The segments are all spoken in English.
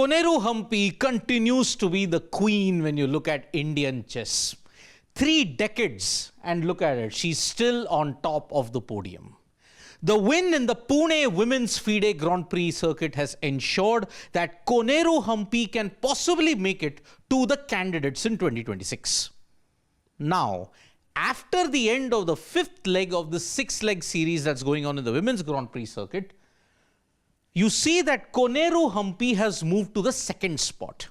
Koneru Humpy continues to be the queen when you look at Indian chess. 3 decades and look at it, she's still on top of the podium. The win in the Pune Women's FIDE Grand Prix circuit has ensured that Koneru Humpy can possibly make it to the candidates in 2026. Now, after the end of the 5th leg of the 6-leg series that's going on in the Women's Grand Prix circuit, you see that Koneru Humpy has moved to the 2nd spot.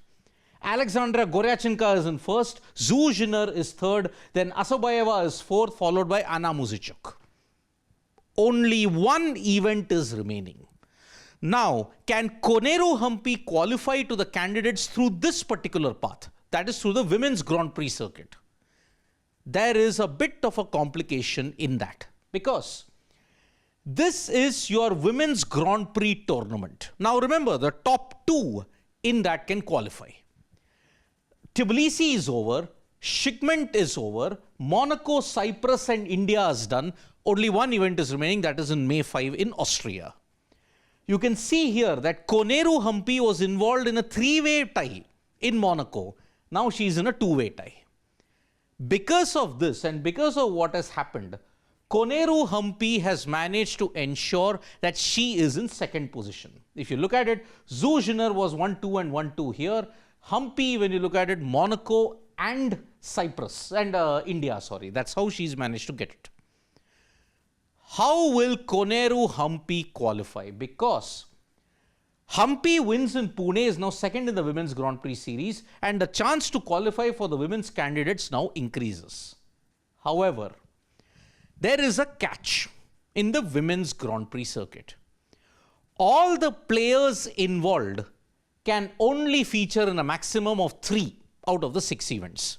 Alexandra Goryachenko is in 1st, Zhu Jiner is 3rd, then Asabayeva is 4th, followed by Anna Muzychuk. Only one event is remaining. Now, can Koneru Humpy qualify to the candidates through this particular path? That is through the Women's Grand Prix circuit. There is a bit of a complication in that because this is your Women's Grand Prix tournament. Now remember, the top 2 in that can qualify. Tbilisi is over, Shikment is over, Monaco, Cyprus and India is done. Only one event is remaining, that is in May 5 in Austria. You can see here that Koneru Humpy was involved in a 3-way tie in Monaco. Now she is in a 2-way tie. Because of this and because of what has happened, Koneru Humpy has managed to ensure that she is in 2nd position. If you look at it, Zhu Jiner was 1-2 and 1-2 here. Humpy, when you look at it, Monaco and Cyprus and India, sorry. That's how she's managed to get it. How will Koneru Humpy qualify? Because Humpy wins in Pune, is now 2nd in the Women's Grand Prix series, and the chance to qualify for the women's candidates now increases. However, there is a catch in the Women's Grand Prix circuit. All the players involved can only feature in a maximum of 3 out of the 6 events.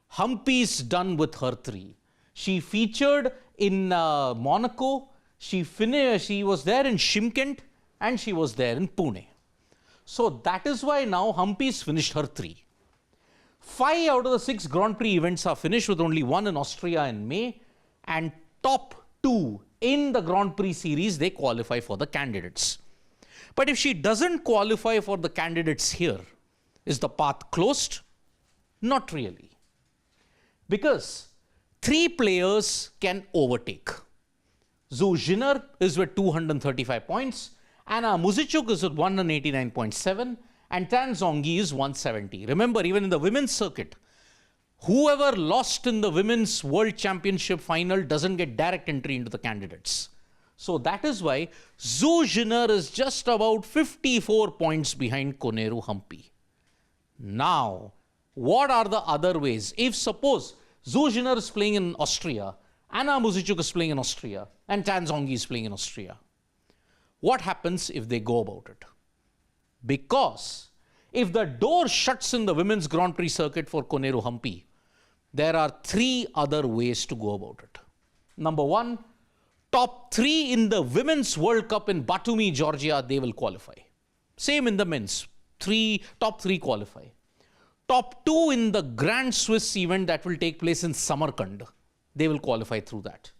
Humpy is done with her 3. She featured in Monaco, she was there in Shymkent, and she was there in Pune. So that is why now Humpy's finished her 3. 5 out of the 6 Grand Prix events are finished with only 1 in Austria in May, and top 2 in the Grand Prix series, they qualify for the candidates. But if she doesn't qualify for the candidates here, is the path closed? Not really. Because 3 players can overtake. Zhu Jiner is with 235 points, Anna Muzychuk is with 189.7, and Tan Zhongyi is 170. Remember, even in the women's circuit, whoever lost in the Women's World Championship final doesn't get direct entry into the candidates. So that is why Zhu Jiner is just about 54 points behind Koneru Humpy. Now, what are the other ways? If suppose Zhu Jiner is playing in Austria, Anna Muzychuk is playing in Austria, and Tan Zhongyi is playing in Austria, what happens if they go about it? Because if the door shuts in the Women's Grand Prix circuit for Koneru Humpy, there are 3 other ways to go about it. Number 1, top 3 in the Women's World Cup in Batumi, Georgia, they will qualify. Same in the men's, top 3 qualify. Top 2 in the Grand Swiss event that will take place in Samarkand, they will qualify through that.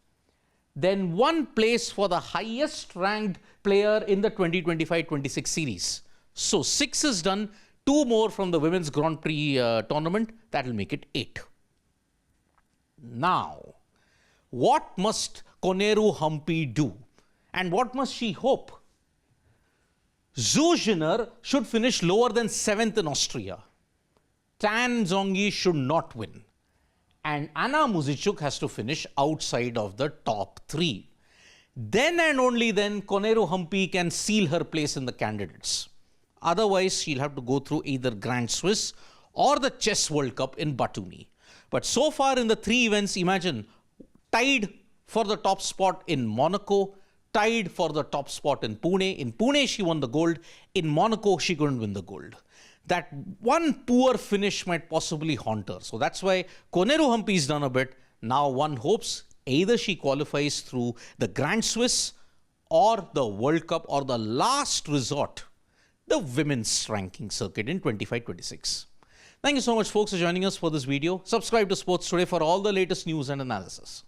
Then 1 place for the highest ranked player in the 2025-26 series. So 6 is done, 2 more from the Women's Grand Prix tournament, that will make it 8. Now, what must Koneru Humpy do? And what must she hope? Zhu Jiner should finish lower than 7th in Austria. Tan Zhongyi should not win. And Anna Muzychuk has to finish outside of the top 3. Then and only then Koneru Humpy can seal her place in the candidates. Otherwise, she'll have to go through either Grand Swiss or the Chess World Cup in Batumi. But so far in the 3 events, imagine, tied for the top spot in Monaco, tied for the top spot in Pune. In Pune, she won the gold. In Monaco, she couldn't win the gold. That one poor finish might possibly haunt her. So that's why Koneru Humpy's done a bit. Now one hopes either she qualifies through the Grand Swiss or the World Cup, or the last resort, the women's ranking circuit in 25-26. Thank you so much, folks, for joining us for this video. Subscribe to Sports Today for all the latest news and analysis.